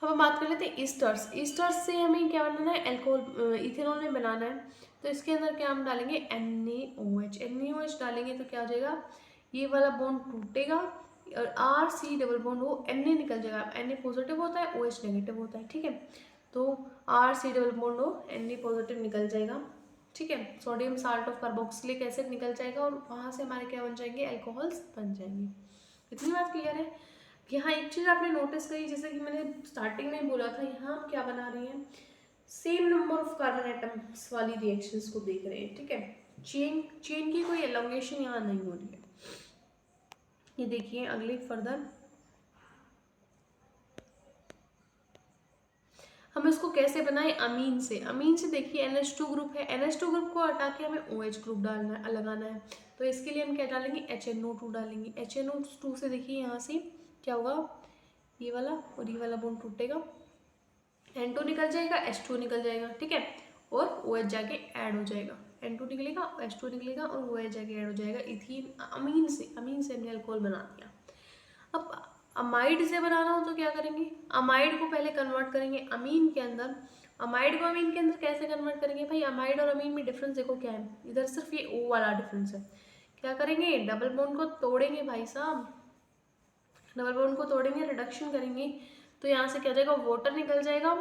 अब हम बात कर लेते हैं ईस्टर्स। ईस्टर्स से हमें क्या बनाना है, अल्कोहल इथेनॉल में बनाना है। तो इसके अंदर क्या हम डालेंगे, NaOH डालेंगे तो क्या हो जाएगा, ये वाला बॉन्ड टूटेगा और RC डबल बॉन्ड वो Na निकल जाएगा। Na पॉजिटिव होता है, OH नेगेटिव होता है। ठीक है, तो RC डबल बॉन्ड वो Na पॉजिटिव निकल जाएगा। ठीक है, sodium salt of carboxylic acid निकल जाएगा और वहाँ से हमारे क्या बन जाएंगे, अल्कोहल्स बन जाएंगे। इतनी बात क्लियर है। यहाँ एक चीज़ आपने नोटिस करी, जैसे कि मैंने स्टार्टिंग में बोला था, यहाँ हम क्या बना रही हैं, same number of carbon atoms वाली रिएक्शंस को देख रहे हैं। ठीक है, चेन की कोई एलोंगेशन यहाँ नहीं हो रही है। ये देखिए अगले फर्दर हम इसको कैसे बनाएं, अमीन से देखिए NH2 ग्रुप है, NH2 ग्रुप को हटा के हमें OH ग्रुप लगाना है। तो इसके लिए हम क्या डालेंगे, HNO2 डालेंगे। HNO2 से देखिए यहाँ से क्या होगा, ये वाला और ये वाला बॉन्ड टूटेगा, N2 निकल जाएगा, H2 निकल जाएगा। ठीक है, और OH जाके ऐड हो जाएगा, N2 निकलेगा, H2 निकलेगा और OH जाके ऐड हो जाएगा। इथीन अमीन से हमने अल्कोहल बना दिया। अब अमाइड से बनाना हो तो क्या करेंगे, अमाइड को पहले कन्वर्ट करेंगे अमीन के अंदर। अमाइड को अमीन के अंदर कैसे कन्वर्ट करेंगे भाई, अमाइड और अमीन में डिफरेंस देखो क्या है, इधर सिर्फ ये O वाला डिफरेंस है। क्या करेंगे, डबल बॉन्ड को तोड़ेंगे भाई साहब, डबल बॉन्ड को तोड़ेंगे, रिडक्शन करेंगे, तो यहाँ से क्या जाएगा, वाटर निकल जाएगा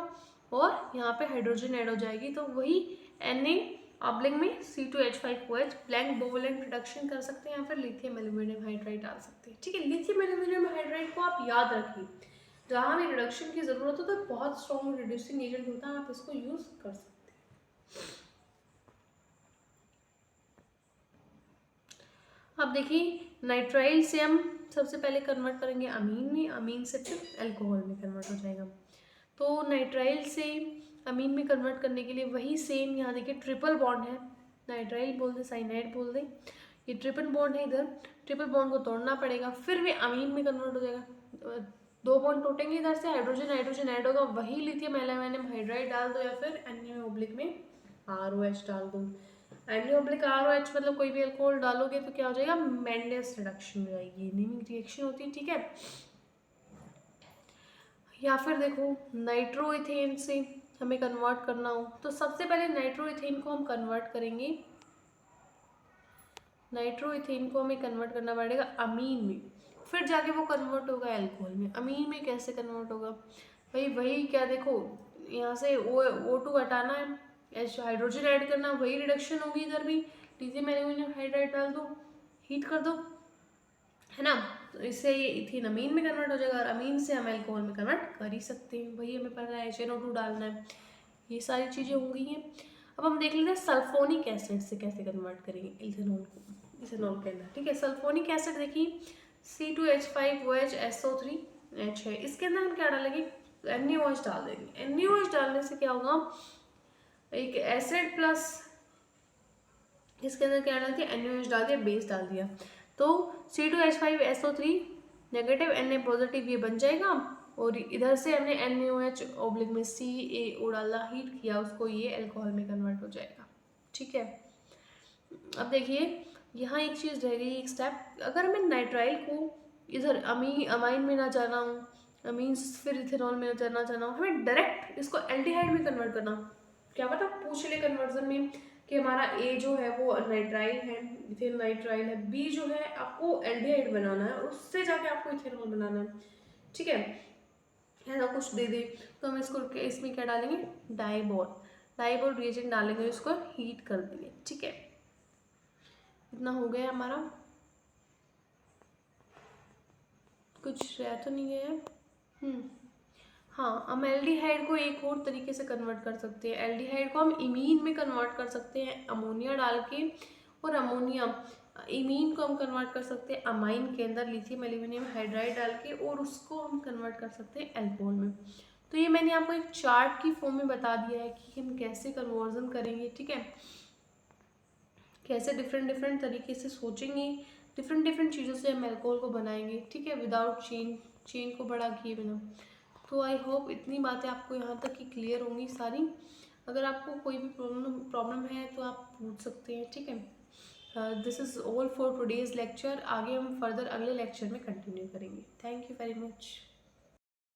और यहाँ पे हाइड्रोजन ऐड हो जाएगी। तो वही Na ऑब्लिंग में C2H5OH ब्लैंक बोवेलेंट रिडक्शन कर सकते हैं, या फिर लिथियम एल्यूमिनियम हाइड्राइड डाल सकते हैं। ठीक है, लिथियम एल्यूमिनियम हाइड्राइड को आप याद रखिए, जहाँ हमें रिडक्शन की जरूरत हो तो बहुत स्ट्रॉन्ग रिड्यूसिंग एजेंट होता है, आप इसको यूज कर सकते हैं। अब देखिए नाइट्राइल से हम सबसे पहले कन्वर्ट करेंगे अमीन में, अमीन से फिर अल्कोहल में कन्वर्ट हो जाएगा। तो नाइट्राइल से अमीन में कन्वर्ट करने के लिए वही सेम, यहाँ देखिए ट्रिपल बॉन्ड है, नाइट्राइल बोल दे साइनाइड बोल दे, ये ट्रिपल बॉन्ड है, इधर ट्रिपल बॉन्ड को तोड़ना पड़ेगा, फिर वे अमीन में कन्वर्ट हो जाएगा। दो बॉन्ड टूटेंगे, इधर से हाइड्रोजन हाइड्रोजन ऐड होगा, वही लिथियम एल्यूमिनियम हाइड्राइड डाल दो या फिर Na- में ROH डाल दो। Na- मतलब कोई भी अल्कोहल डालोगे तो क्या हो जाएगा, मेंडेस रिडक्शन हो जाएगी, नेमिंग रिएक्शन होती है। ठीक है, या फिर देखो नाइट्रोइथेन से हमें कन्वर्ट करना हो तो सबसे पहले नाइट्रोइथेन को हम कन्वर्ट करेंगे, नाइट्रोइथेन को हमें कन्वर्ट करना पड़ेगा अमीन में, फिर जाके वो कन्वर्ट होगा अल्कोहल में। अमीन में कैसे कन्वर्ट होगा भाई, वही क्या देखो, यहाँ से O2 हटाना है, हाइड्रोजन ऐड करना, वही रिडक्शन होगी, इधर भी लिथियम एल्यूमिनियम हाइड्राइड डाल दो, हीट कर दो, है ना, तो इससे ये इथेन अमीन में कन्वर्ट हो जाएगा और अमीन से हम अल्कोहल में कन्वर्ट कर ही सकते हैं। वही हमें पता है HNO2 डालना है, ये सारी चीज़ें हो गई हैं। अब हम देख लेते हैं सल्फोनिक एसिड से कैसे कन्वर्ट करेंगे इथेनॉल को, इथेनॉल के अंदर। ठीक है, सल्फोनिक एसिड देखिए C2H5OH SO3H है, इसके अंदर हम क्या डालेंगे, NaOH डाल देंगे। NaOH डालने से क्या होगा, एक एसिड प्लस इसके अंदर क्या डाल दिया, NaOH डाल दिया, बेस डाल दिया, तो C2H5SO3 नेगेटिव Na पॉजिटिव ये बन जाएगा और इधर से हमने NaOH ऑब्लिक में CaO डाला, हीट किया उसको, ये अल्कोहल में कन्वर्ट हो जाएगा। ठीक है, अब देखिए यहाँ एक चीज़ रह गई, एक स्टेप, अगर हमें नाइट्राइल को इधर अमाइन में ना जाना हो, अमीन फिर इथेनॉल में ना जाना हो, हमें डायरेक्ट इसको एल्डिहाइड में कन्वर्ट करना, क्या पता पूछ ले कन्वर्जन में कि हमारा A जो है वो नाइट्राइल है, इथेन नाइट्राइल है, B जो है आपको एल्डिहाइड बनाना है और उससे जाके आपको इथेनॉल बनाना है। ठीक है, ऐसा कुछ दे दे तो हम इसको इसमें क्या डालेंगे, डाइबोल रिएजेंट डालेंगे, इसको हीट कर देंगे। ठीक है, इतना हो गया हमारा, कुछ रह तो नहीं गया है। हाँ, हम एल्डिहाइड को एक और तरीके से कन्वर्ट कर सकते हैं। एल्डिहाइड को हम इमीन में कन्वर्ट कर सकते हैं अमोनिया डाल के, और अमोनिया इमीन को हम कन्वर्ट कर सकते हैं अमाइन के अंदर लिथियम एल्यूमिनियम हाइड्राइड डाल के, और उसको हम कन्वर्ट कर सकते हैं एल्कोहल में। तो ये मैंने आपको एक चार्ट की फॉर्म में बता दिया है कि हम कैसे कन्वर्जन करेंगे, ठीक है, कैसे डिफरेंट डिफरेंट तरीके से सोचेंगे, डिफरेंट डिफरेंट चीज़ों से हम अल्कोहल को बनाएंगे, ठीक है, विदाउट चेन को बड़ा किए बिना। तो आई होप इतनी बातें आपको यहाँ तक की क्लियर होंगी सारी। अगर आपको कोई भी प्रॉब्लम है तो आप पूछ सकते हैं, ठीक है। This is all for today's lecture. आगे हम फर्दर अगले लेक्चर में कंटिन्यू करेंगे। Thank you very much.